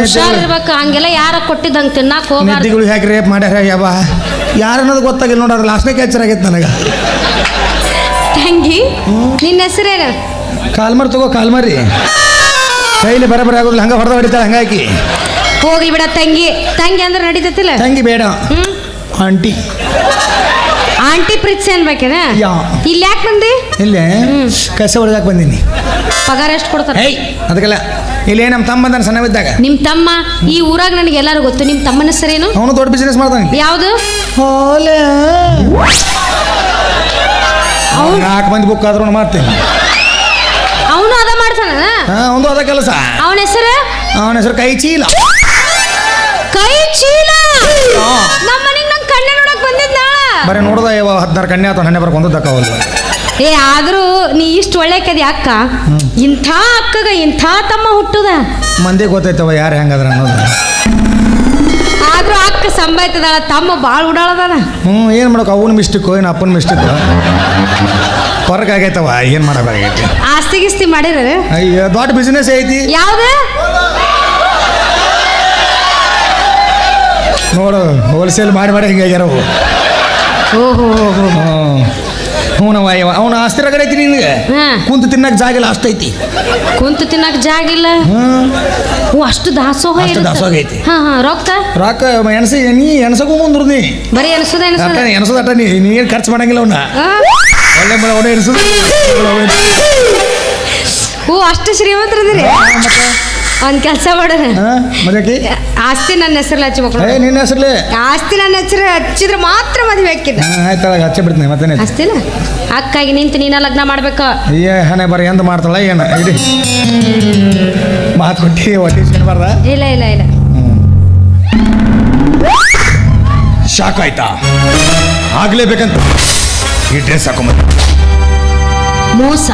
ಹುಷಾರಿರ್ಬೇಕು. ಹಂಗೆಲ್ಲ ಯಾರ ಕೊಟ್ಟಿದ್ದಂಗೆ ತಿನ್ನಾಕ ಹೋಗ. ನಿದ್ದಿಗಳು ಯಾಕೆ ರೇಪ್ ಮಾಡ್ಯಾರ ಯಾವ ಯಾರು ಅನ್ನೋದು ಗೊತ್ತಾಗಿಲ್ಲ ನೋಡ್ರಿ. ಲಾಸ್ಟ್ನೇ ಕ್ಯಾಚರ್ ಆಗೈತೆ ನನಗೆ. ತಂಗಿ ನಿನ್ನ ಹೆಸರೇನು? ಕಾಲ್ಮರ್ ತಗೋ ಕಾಲ್ಮರಿ. ಕೈಲಿ ಬರಬರ ಆಗೋದಿಲ್ಲ, ಹಂಗ ಹೊಡೆದ ಹೊಡಿತಾಳೆ ಹಂಗಾಗಿ. ಹೋಗ್ಲಿ ಬಿಡ ತಂಗಿ. ತಂಗಿ ಅಂದ್ರೆ ನಡೀತತಿಲ್ಲ. ತಂಗಿ ಬೇಡ, ಆಂಟಿ. ಆಂಟಿ ಪ್ರೀತ್ಸಿ ಅನ್ಬೇಕೇನ? ಇಲ್ಲಿ ಯಾಕೆ ಬಂದಿ? ಇಲ್ಲೇ ಕಸ ಹೊಡೆದಾಕ ಬಂದೀನಿ. ಪಗಾರ ಎಷ್ಟು ಕೊಡ್ತಾರೆ? ಅದಕ್ಕೆಲ್ಲ ಇಲ್ಲಿ ನಮ್ಮ ತಮ್ಮ ಬಂದಾನ ಸಣ್ಣವಿದ್ದಾಗ. ನಿಮ್ಮ ತಮ್ಮ ಈ ಊರಾಗ ನನಗೆ ಎಲ್ಲರೂ ಗೊತ್ತು. ನಿಮ್ಮ ತಮ್ಮನ ಹೆಸರೇನು? ಅವನು ದೊಡ್ಡ ಬಿಸ್ನೆಸ್ ಮಾಡ್ತಾನೆ. ಯಾವುದು? ಅವ್ನು 4 ಮಂದಿ ಬುಕ್ ಆದ್ರೂ ಮಾಡ್ತೇನೆ. ಅವನು ಅದ ಮಾಡ್ತಾನ? ಅವನು ಅದ ಕೆಲಸ. ಅವನ ಹೆಸರು ಕೈ ಚೀಲ. ಕೈ ಚೀಲ. ನಮ್ಮ ಮನೆಗೆ ನಂಗೆ ಕಣ್ಣೆ ನೋಡಕ್ ಬಂದಿದ್ದ. ಬರೀ ನೋಡ್ದ 16 ಕನ್ಯಾ ಅಥವಾ ಹನ್ನೆ ಬರಕ್ ಒಂದಕ್ಕವಲ್ಲ. ಆದ್ರೂ ನೀ ಇಷ್ಟು ಒಳ್ಳೆ ಕದಿ ಅಕ್ಕ. ಇಂಥ ಅಕ್ಕಗ ಇಂಥ ತಮ್ಮ ಹುಟ್ಟುದ ಮಂದಿ ಗೊತ್ತೈತವ ಯಾರು ಹೆಂಗದ್ರ ಅನ್ನೋದು. ಆದ್ರೂ ಅಕ್ಕ ಸಂಬಾಯ್ತದಾಳ, ತಮ್ಮ ಭಾಳ ಉಡಾಳದಾನ. ಏನು ಮಾಡೋಕೆ, ಅವನ ಮಿಸ್ಟಿಕ್ಕು ಏನು ಅಪ್ಪನ ಮಿಸ್ಟಿಕ್ಕು ಹೊರಗೆ ಆಗೈತವ. ಏನು ಮಾಡಬೇಕಾಗೈತಿ? ಆಸ್ತಿ ಗಿಸ್ತಿ ಮಾಡಿರ? ಅಯ್ಯೋ ದೊಡ್ಡ ಬಿಸ್ನೆಸ್ ಐತಿ. ಯಾವ್ದು ನೋಡು, ಹೋಲ್ಸೇಲ್ ಮಾಡಿ ಹಿಂಗಾಗ್ಯಾರ. ಓಹೋ ಹ್ಞೂನವ. ಅವನ ಆಸ್ತಿ ರಗಡ ಐತಿ. ನಿನಗೆ ಕುಂತು ತಿನ್ನಕ್ ಜಾಗ ಇಲ್ಲ, ಅಷ್ಟೈತಿ. ಕುಂತು ತಿನ್ನಕ್ ಜಾಗ ಇಲ್ಲ. ಅಷ್ಟು ದಾಸೋಹ ಐತಿ. ರೊಕ್ಕ ಎಣಸಕ್ಕೂ ಮುಂದ್ರು. ನೀ ಬರೀ ಎಣಸೋದಟ. ನೀನು ಖರ್ಚು ಮಾಡಂಗಿಲ್ಲ ಅವನ್ನ. ಒಳ್ಳೆ ಎಣಸೋದು. ಅಷ್ಟು ಶ್ರೀಮಂತರದಿರಿ. ಒಂದ್ ಕೆಲಸ ಮಾಡೋಣ, ಆಸ್ತಿ ನನ್ನ ಹೆಸರಲ್ಲಿ ಹಚ್ಚಬೇಕು. ನಿನ್ನ ಹೆಸರಲ್ಲಿ ಆಸ್ತಿ ನನ್ನ ಹೆಸರು ಹಚ್ಚಿದ್ರೆ ಮಾತ್ರ ಮದುವೆ ಹಾಕಿದ್ದ. ಆಯ್ತಾಳ, ಹಚ್ಚಿ ಬಿಡ್ತೀನಿ. ಮತ್ತೆ ಅಷ್ಟಿಲ್ಲ, ಅಕ್ಕಾಗಿ ನಿಂತು ನೀನ ಲಗ್ನ ಮಾಡ್ಬೇಕು. ಹಣೆ ಬರ ಎಂತ ಮಾಡ್ತಾಳ ಏನು ಇಡಿ ಮಾತು ಕೊಟ್ಟಿ ಹೊಟ್ಟಿಸ್ಕೊಳ್ಬಾರ್ದ? ಇಲ್ಲ ಇಲ್ಲ ಇಲ್ಲ. ಶಾಕ್ ಆಯ್ತಾ? ಆಗ್ಲೇಬೇಕಂತ ಈ ಡ್ರೆಸ್ ಹಾಕೊಂಬಂದ. ಮೋಸ,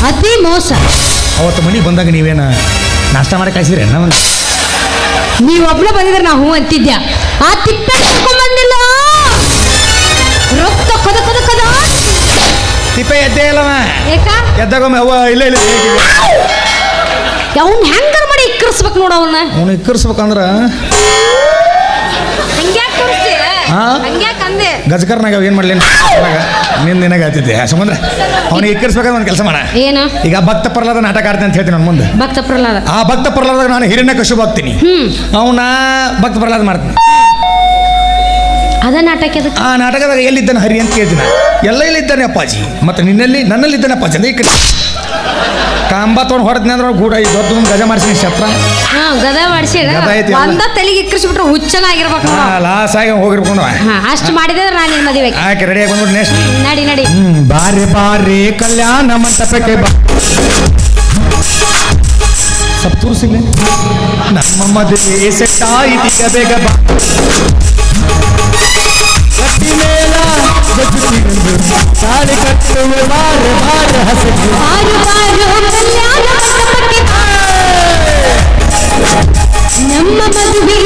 ಅತಿ ಮೋಸ. ಅವತ್ತು ಮನೆಗೆ ಬಂದಾಗ ನೀವೇನ ನಾಷ್ಟ ಮಾಡಿ ಕಳಿಸಿದ್ರೆ ನೀವು ಒಬ್ಳೆ ಬಂದಿದ್ರೆ ನಾ ಹೂ ಅಂತಿದ್ಯಾ. ಆ ತಿಪ್ಪೆ ಬಂದಿಲ್ಲ, ರೊಕ್ಕ ಕದ ಕದ ಕದ. ತಿಪ್ಪೆ ಎದ್ದೇ ಇಲ್ಲವ. ಎದ್ದಾಗೊಮ್ಮೆ ಅವ್ವ ಇಲ್ಲ ಇಲ್ಲ. ಅವ್ನ ಹೆಂಗಾರ ಮಾಡಿ ಇಕ್ಕರ್ಸ್ಬೇಕು ನೋಡ. ಅವನು ಇಕ್ಕರ್ಸ್ಬೇಕಂದ್ರ ಗಜಕರ್ನಾಗ ಏನ್ ಮಾಡ್ಲಿ ನಿನಗೆ ಹೇಳ್ತಿದ್ದೆ ಸಮುದ್ರ. ಅವನಿಗೆ ಇಕ್ಕರ್ಸ್ಬೇಕಾದ್ರೆ ಒಂದು ಕೆಲಸ ಮಾಡ. ಏನು? ಈಗ ಭಕ್ತ ಪ್ರಹ್ಲಾದ ನಾಟಕ ಆಡ್ತೀನಿ ಅಂತ ಹೇಳ್ತೀನಿ. ನನ್ನ ಮುಂದೆ ಭಕ್ತ ಪ್ರಹ್ಲಾದ. ಆ ಭಕ್ತ ಪ್ರಹ್ಲಾದಾಗ ನಾನು ಹಿರಣ್ಯಕಶಿಪು ಆಗ್ತೀನಿ. ಅವನ ಭಕ್ತ ಪ್ರಹ್ಲಾದ ಮಾಡ್ತೀನಿ. ಅದ ನಾಟಕ. ಆ ನಾಟಕದಾಗ ಎಲ್ಲಿದ್ದಾನೆ ಹರಿ ಅಂತ ಕೇಳ್ತೀನಿ. ಎಲ್ಲ ಎಲ್ಲಿದ್ದಾನೆ ಅಪ್ಪಾಜಿ, ಮತ್ತೆ ನನ್ನಲ್ಲಿ ಇದ್ದಾನೆ ಅಪ್ಪಾಜಿ ಅಂದ್ರೆ ಈ ಕಡೆ ಕಾಂಬ ತೊಗೊಂಡು ಹೊಡೆದ್ನಿ ಅಂದ್ರೆ ಗೂಡ ಈ ದೊಡ್ಡ ಒಂದು ಗಜ ಮಾಡಿಸಿ ಶಸ್ತ್ರ. ಗದ ಮಾಡಿಸಿ ಒಂದ ತಲೆಗೆ ಇಕ್ಕರಿಸ್ಬಿಟ್ರೆ ಹುಚ್ಚನಾಗಿರ್ಬೇಕು. ಲಾಸ್ ಆಗಿ ಹೋಗಿರ್ಕೊಂಡು ಅಷ್ಟು ಮಾಡಿದ್ರೆ ನಾನು ನಿನ್ನ ಮದುವೆ ಆಕೆ ರೆಡಿ ಆಗಿ ಬಂದ್ಬಿಟ್ಟು ನೆಕ್ಸ್ಟ್ ನಡಿ ನಡಿ. ಬಾರಿ ಬಾರಿ ಕಲ್ಯಾಣ ಮಂಟಪಕ್ಕೆ ಬಾ. ಸ್ವಲ್ಪ ತೋರಿಸಿಲ್ಲ ನಮ್ಮ ಮದುವೆ ಸೆಟ್ ಆಯ್ತೀಗ ಬೇಗ ಬಾ. ತಾಳಿ ಕಟ್ಟುವ ಬಾರ ಬಾರ ಹಸು ನಮ್ಮ ಮದುವೆ